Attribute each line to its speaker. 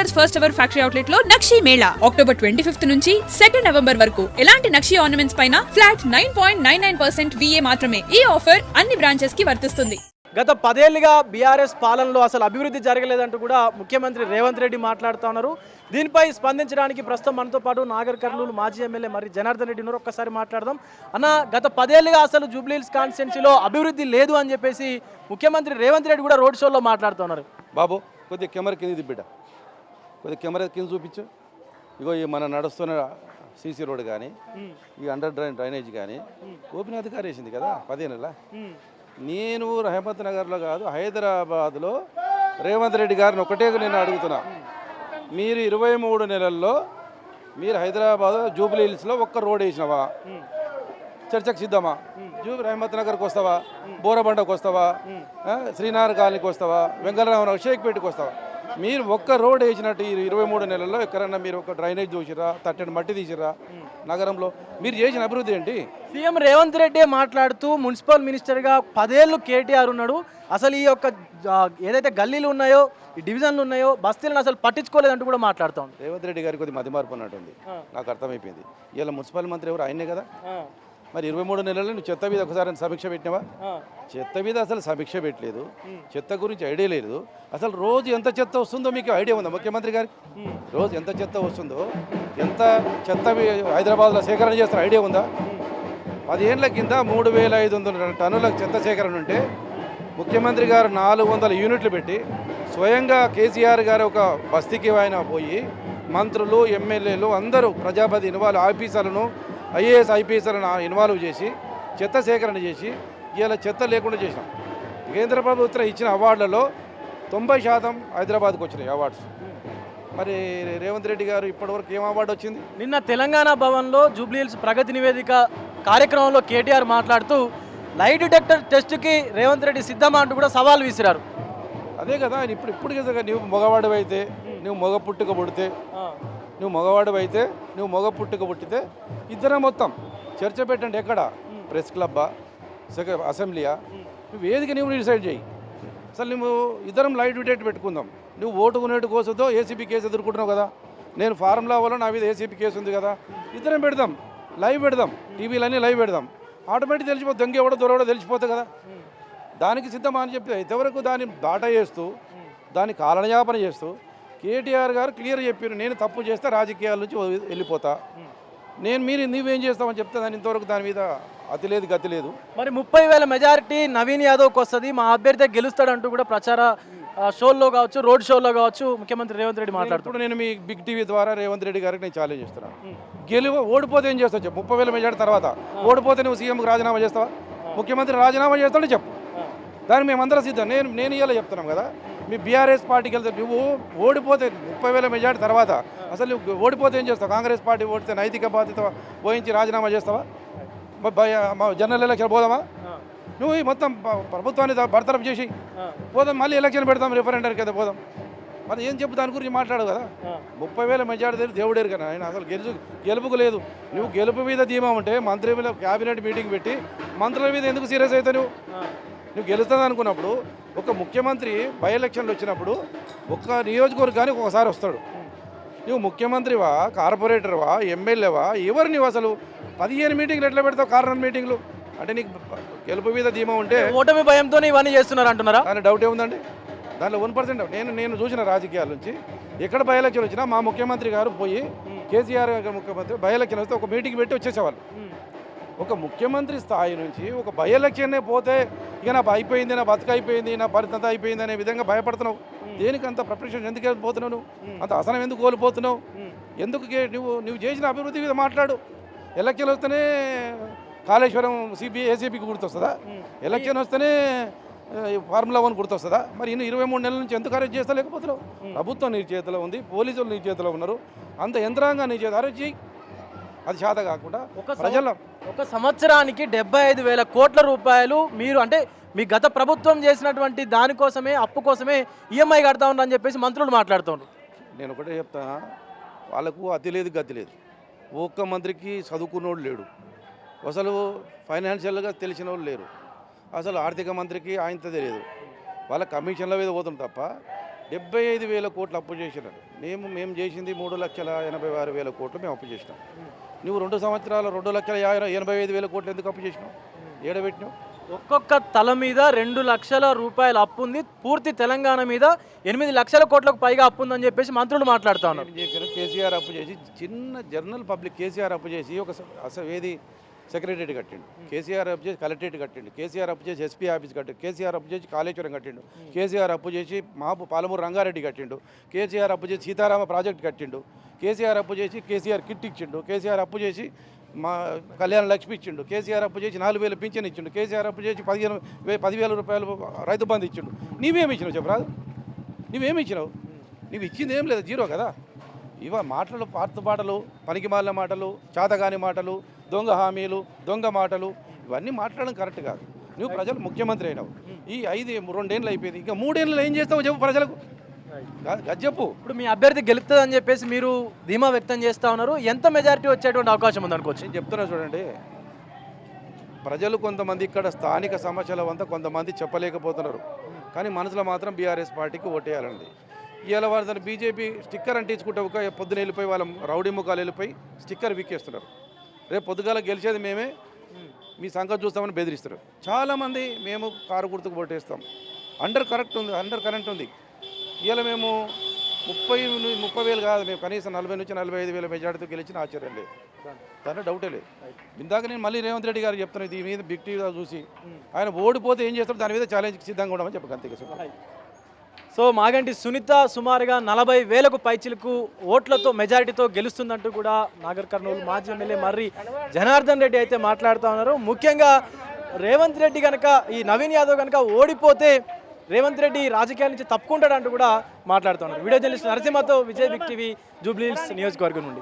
Speaker 1: Jewellers first ever factory outlet లో నక్షి Mela October 25 నుంచి 2 November వరకు ఎలాంటి నక్షి ఆర్నమెంట్స్ పైన ఫ్లాట్ 9.99% VA మాత్రమే. ఈ ఆఫర్ అన్ని బ్రాంచెస్ కి వర్తిస్తుంది.
Speaker 2: గత 10 ఏళ్లుగా బీఆర్ఎస్ పాలనలో అసలు అభివృద్ధి జరగలేదంటూ కూడా ముఖ్యమంత్రి రేవంత్ రెడ్డి మాట్లాడుతూ ఉన్నారు. దీనిపై స్పందించడానికి ప్రస్తుతం మనతో పాటు నాగర్ కర్నూలు మాజీ ఎమ్మెల్యే మరి జనార్దన్ రెడ్డి ఉన్నారు. ఒక్కసారి మాట్లాడదాం అన్న. గత 10 ఏళ్లుగా అసలు జూబ్లీహిల్స్ కాన్స్టిట్యున్సీలో అభివృద్ధి లేదు అని చెప్పేసి ముఖ్యమంత్రి రేవంత్ రెడ్డి కూడా రోడ్ షోలో మాట్లాడుతున్నారు.
Speaker 3: బాబు కొద్దిగా కెమెరా కింద బిడ్డ, కొద్దిగా కెమెరా కింద చూపించు. ఇగో ఈ మన నడుస్తున్న సీసీ రోడ్ కానీ ఈ అండర్ డ్రైనేజ్ కానీ ఓపెన్ అధికారి వేసింది కదా 10 ఏళ్ళ. నేను రహమత్ నగర్లో కాదు, హైదరాబాద్లో రేవంత్ రెడ్డి గారిని ఒకటే నేను అడుగుతున్నా. మీరు 23 నెలల్లో మీరు హైదరాబాద్ జూబ్లీహిల్స్లో ఒక్క రోడ్ వేసినావా? చర్చకు సిద్ధమా? రహమత్ నగర్కి వస్తావా? బోరబండకు వస్తావా? శ్రీనగర్ కాలనీకి వస్తావా? వెంకటరామరావు షేక్పేటకి వస్తావా? మీరు ఒక్క రోడ్ వేసినట్టు ఈ 23 నెలల్లో ఎక్కడన్నా మీరు ఒక డ్రైనేజ్ చూసిరా, తట్టడి మట్టి తీసిరా? నగరంలో మీరు చేసిన అభివృద్ధి ఏంటి?
Speaker 2: సీఎం రేవంత్ రెడ్డి మాట్లాడుతూ మున్సిపల్ మినిస్టర్గా 10 ఏళ్ళు కేటీఆర్ ఉన్నాడు, అసలు ఈ యొక్క ఏదైతే గల్లీలు ఉన్నాయో, ఈ డివిజన్లు ఉన్నాయో, బస్తీలను అసలు పట్టించుకోలేదంటూ కూడా మాట్లాడుతాం.
Speaker 3: రేవంత్ రెడ్డి గారికి కొద్ది మతి మార్పు అన్నట్టుంది, నాకు అర్థమైపోయింది. ఇలా మున్సిపల్ మంత్రి ఎవరు? ఆయనే కదా. మరి 23 నెలల్లో నువ్వు చెత్త మీద ఒకసారి సమీక్ష పెట్టినావా? చెత్త మీద అసలు సమీక్ష పెట్టలేదు, చెత్త గురించి ఐడియా లేదు. అసలు రోజు ఎంత చెత్త వస్తుందో మీకు ఐడియా ఉందా ముఖ్యమంత్రి గారికి? రోజు ఎంత చెత్త వస్తుందో, ఎంత చెత్త హైదరాబాద్లో సేకరణ చేస్తారో ఐడియా ఉందా? 10 ఏళ్ల కింద 3,500 టన్నుల చెత్త సేకరణ ఉంటే ముఖ్యమంత్రి గారు 400 యూనిట్లు పెట్టి స్వయంగా కేసీఆర్ గారు ఒక బస్తీకి ఆయన పోయి మంత్రులు, ఎమ్మెల్యేలు అందరూ ప్రజాపతి ఇన్వాల్వ్, ఆఫీసర్లను, ఐఏఎస్ ఐపీఎస్లను ఇన్వాల్వ్ చేసి చెత్త సేకరణ చేసి ఇలా చెత్త లేకుండా చేసినాం. కేంద్ర ప్రభుత్వం ఇచ్చిన అవార్డులలో 90% హైదరాబాద్కు వచ్చినాయి అవార్డ్స్. మరి రేవంత్ రెడ్డి గారు ఇప్పటివరకు ఏం అవార్డు వచ్చింది? నిన్న
Speaker 2: తెలంగాణ భవన్లో జూబ్లీహిల్స్ ప్రగతి నివేదిక కార్యక్రమంలో కేటీఆర్ మాట్లాడుతూ లైట్ డిటెక్టర్ టెస్ట్కి రేవంత్ రెడ్డి సిద్ధమా అంటూ కూడా సవాల్ విసిరారు.
Speaker 3: అదే కదా ఆయన ఇప్పుడు కదా, నువ్వు మగవాడు అయితే, నువ్వు మగ పుట్టుక పుడితే, నువ్వు మగవాడు అయితే, నువ్వు మగ పుట్టుక పుట్టితే ఇద్దరం మొత్తం చర్చ పెట్టండి. ఎక్కడ? ప్రెస్ క్లబ్బా, అసెంబ్లీయా? నువ్వు ఏదికి నువ్వు డిసైడ్ చేయి. అసలు నువ్వు ఇద్దరం లైట్ డిటెక్ట్ పెట్టుకుందాం. నువ్వు ఓటు కొనేటు కోసంతో ఏసీపీ కేసు ఎదుర్కొంటున్నావు కదా, నేను ఫార్ములా వల్ల నా మీద ఏసీపీ కేసు ఉంది కదా, ఇద్దరం పెడదాం, లైవ్ పెడదాం, టీవీలన్నీ లైవ్ పెడదాం. ఆటోమేటిక్ తెలిసిపోతుంది, దొంగ ఎవడో దొరవడో తెలిసిపోతుంది కదా. దానికి సిద్ధమా అని చెప్పి ఇంతవరకు దాన్ని దాటా చేస్తూ, దాన్ని కాలయాపన చేస్తూ కేటీఆర్ గారు క్లియర్ చెప్పారు, నేను తప్పు చేస్తే రాజకీయాల నుంచి వెళ్ళిపోతా, మీరు నువ్వేం చేస్తామని చెప్తే దాని ఇంతవరకు దాని మీద అతి లేదు గతి లేదు.
Speaker 2: మరి 30,000 మెజారిటీ నవీన్ యాదవ్కి వస్తుంది, మా అభ్యర్థి గెలుస్తాడంటూ కూడా ప్రచార షోల్లో కావచ్చు, రోడ్ షోలో కావచ్చు ముఖ్యమంత్రి రేవంత్ రెడ్డి మాట్లాడుతున్నాడు.
Speaker 3: నేను మీ బిగ్ టీవీ ద్వారా రేవంత్ రెడ్డి గారికి నేను ఛాలెంజ్ చేస్తున్నాను. ఓడిపోతే ఏం చేస్తావు చెప్పు? 30,000 మెజారిటీ తర్వాత ఓడిపోతే నువ్వు సీఎంకి రాజీనామా చేస్తావా? ముఖ్యమంత్రి రాజీనామా చేస్తాడో చెప్పు, దాన్ని మేమందరం సిద్ధం. నేను ఇలా చెప్తున్నాం కదా, మీ బీఆర్ఎస్ పార్టీకి వెళ్తే నువ్వు ఓడిపోతే 30,000 మెజార్టీ తర్వాత అసలు నువ్వు ఓడిపోతే ఏం చేస్తావు? కాంగ్రెస్ పార్టీ ఓడితే నైతిక బాధ్యత వహించి రాజీనామా చేస్తావా? జనరల్ ఎలక్షన్ పోదామా? నువ్వు ఈ మొత్తం ప్రభుత్వాన్ని బర్తరఫ్ చేసి పోదాం, మళ్ళీ ఎలక్షన్ పెడతాం, రిఫరెండర్ కదా పోదాం. మరి ఏం చెప్పు, దాని గురించి మాట్లాడు కదా. 30,000 మెజార్టీ దేవుడేరు కదా ఆయన, అసలు గెలుపుకు లేదు. నువ్వు గెలుపు మీద ధీమా ఉంటే మంత్రి మీద క్యాబినెట్ మీటింగ్ పెట్టి మంత్రుల మీద ఎందుకు సీరియస్ అవుతావు? నువ్వు గెలుస్తుంది అనుకున్నప్పుడు ఒక ముఖ్యమంత్రి బై ఎలక్షన్లు వచ్చినప్పుడు ఒక్క నియోజకవర్గానికి ఒకసారి వస్తాడు. నువ్వు ముఖ్యమంత్రివా, కార్పొరేటర్వా, ఎమ్మెల్యేవా, ఎవరు నువ్వు? అసలు 15 మీటింగ్లు ఎట్లా పెడతావు? కార్నర్ మీటింగ్లు అంటే నీకు గెలుపు మీద ధీమా ఉంటే
Speaker 2: ఓటమి భయంతో ఇవన్నీ చేస్తున్నారు అంటున్నారా?
Speaker 3: దాని డౌట్ ఏముందండి? దాంట్లో 1% నేను చూసిన రాజకీయాల నుంచి ఎక్కడ బై ఎలక్షన్ వచ్చినా మా ముఖ్యమంత్రి గారు పోయి కేసీఆర్ గారు ముఖ్యమంత్రి బై ఎలక్షన్ వస్తే ఒక మీటింగ్ పెట్టి వచ్చేసేవాళ్ళు. ఒక ముఖ్యమంత్రి స్థాయి నుంచి ఒక బై ఎలక్షన్నే పోతే ఇక నా అయిపోయింది, నా బతుకు అయిపోయింది, నా పరిస్థితి అయిపోయింది అనే విధంగా భయపడుతున్నావు. దేనికి అంత ప్రిపరేషన్ ఎందుకు వెళ్ళిపోతున్నావు? నువ్వు అంత అసనం ఎందుకు కోల్పోతున్నావు? ఎందుకు నువ్వు చేసిన అభివృద్ధి మీద మాట్లాడు. ఎలక్షన్ వస్తేనే కాళేశ్వరం ఏసీపీకి గుర్తొస్తుందా? ఎలక్షన్ వస్తేనే ఫార్ములా 1 గుర్తొస్తుందా? మరి ఇన్ని 23 నెలల నుంచి ఎందుకు అరెస్ట్ చేస్తా లేకపోతున్నావు? ప్రభుత్వం నీ చేతిలో ఉంది, పోలీసులు నీ చేతిలో ఉన్నారు, అంత యంత్రాంగం నీ చేతి అరెస్ట్ చేయి. అది శాత కాకుండా
Speaker 2: ఒక సంవత్సరానికి 75,000 కోట్ల రూపాయలు మీరు అంటే మీ గత ప్రభుత్వం చేసినటువంటి దానికోసమే, అప్పు కోసమే ఈఎంఐ కడతా ఉన్నారని చెప్పేసి మంత్రులు మాట్లాడుతున్నారు.
Speaker 3: నేను ఒకటే చెప్తానా, వాళ్ళకు అతి లేదు గతి లేదు. ఒక్క మంత్రికి చదువుకున్నోడు లేడు, అసలు ఫైనాన్షియల్గా తెలిసిన వాళ్ళు లేరు, అసలు ఆర్థిక మంత్రికి ఆయనతో తెలియదు. వాళ్ళ కమిషన్ల మీద పోతుంది తప్ప 75,000 కోట్లు అప్పు చేసినారు. మేము చేసింది 3,86,000 కోట్లు మేము అప్పు చేసినాం. నువ్వు 2 సంవత్సరాలు 2,85,000 కోట్లు ఎందుకు అప్పు చేసినావు? ఏడబెట్టినావు?
Speaker 2: ఒక్కొక్క తల మీద 2 లక్షల రూపాయల అప్పు ఉంది. పూర్తి తెలంగాణ మీద 8 లక్షల కోట్లకు పైగా అప్పు ఉందని చెప్పేసి మంత్రులు మాట్లాడుతూ ఉన్నారు.
Speaker 3: ఏం చెప్పారు? కేసీఆర్ అప్పు చేసి చిన్న జర్నల్ పబ్లిక్ కేసీఆర్ అప్పు చేసి ఒక ఏది సెక్రటరేట్ కట్టిండు, కేసీఆర్ అప్పు చేసి కలెక్టరేట్ కట్టిండు, కేసీఆర్ అప్పు చేసి ఎస్పీ ఆఫీస్ కట్టిండు, కేసీఆర్ అప్పు చేసి కాళేశ్వరం కట్టిండు, కేసీఆర్ అప్పు చేసి పాలమూరు రంగారెడ్డి కట్టిండు, కేసీఆర్ అప్పు చేసి సీతారామ ప్రాజెక్ట్ కట్టిండు, కేసీఆర్ అప్పు చేసి కేసీఆర్ కిట్ ఇచ్చిండు, కేసీఆర్ అప్పు చేసి మా కళ్యాణ లక్ష్మి ఇచ్చిండు, కేసీఆర్ అప్పు చేసి 4,000 పింఛన్ ఇచ్చిండు, కేసీఆర్ అప్పు చేసి 10,000 రూపాయలు రైతు బంధు ఇచ్చిండు. నీవేమి ఇచ్చినావు చెప్పరాదు? నువ్వేమి ఇచ్చినావు? నువ్వు ఇచ్చింది ఏం లేదు, జీరో కదా. మాటలు పాటలు పనికి మాలిన మాటలు, చాతగాని మాటలు, దొంగ హామీలు, దొంగ మాటలు, ఇవన్నీ మాట్లాడడం కరెక్ట్ కాదు. నువ్వు ప్రజలు ముఖ్యమంత్రి అయినావు. ఈ 2 ఏళ్ళు అయిపోయింది, ఇంకా 3 ఏళ్ళు ఏం చేస్తావు చెప్పు ప్రజలకు? చెప్పు.
Speaker 2: ఇప్పుడు మీ అభ్యర్థి గెలుస్తుందని చెప్పేసి మీరు ధీమా వ్యక్తం చేస్తూ ఉన్నారు. ఎంత మెజారిటీ వచ్చేటువంటి అవకాశం ఉంది అనుకోవచ్చు?
Speaker 3: నేను చెప్తున్నా చూడండి, ప్రజలు కొంతమంది ఇక్కడ స్థానిక సమస్యల వద్ద కొంతమంది చెప్పలేకపోతున్నారు, కానీ మనసులో మాత్రం బీఆర్ఎస్ పార్టీకి ఓటేయాలండి. ఇవాళ వాళ్ళ బీజేపీ స్టిక్కర్ అంటించుకుంటే ఒక పొద్దున వెళ్ళిపోయి వాళ్ళ రౌడీ ముఖాలు వెళ్ళిపోయి స్టిక్కర్ వీకేస్తున్నారు. రేపు పొద్దుగాల గెలిచేది మేమే, మీ సంగతి చూస్తామని బెదిరిస్తారు. చాలామంది మేము కారు గుర్తుకు ఓటేస్తాం. అండర్ కరెంట్ ఉంది. ఇవాళ మేము 30,000 కాదు, మేము కనీసం 40,000 నుంచి 45,000 మెజార్టీతో గెలిచిన ఆశ్చర్యం లేదు, దాంట్లో డౌటే లేదు. ఇందాక నేను మళ్ళీ రేవంత్ రెడ్డి గారు చెప్తాను, దీని మీద బిగ్ టీవీగా చూసి ఆయన ఓడిపోతే ఏం చేస్తాడు దాని మీద ఛాలెంజ్కి సిద్ధంగా ఉండమని చెప్పక అంతే.
Speaker 2: సో మాగంటి సునీత సుమారుగా 40,000కు పైచిలకు ఓట్లతో మెజారిటీతో గెలుస్తుందంటూ కూడా నాగర్ కర్నూలు మాజీ ఎమ్మెల్యే మర్రి జనార్దన్ రెడ్డి అయితే మాట్లాడుతూ ఉన్నారు. ముఖ్యంగా రేవంత్ రెడ్డి కనుక, ఈ నవీన్ యాదవ్ కనుక ఓడిపోతే రేవంత్ రెడ్డి రాజకీయాల నుంచి తప్పుకుంటాడంటూ కూడా మాట్లాడుతూ ఉన్నారు. వీడియో జర్నలిస్ట్ నరసింహతో విజయ్ బిగ్ టీవీ, జూబ్లీ హిల్స్ నియోజకవర్గం నుండి.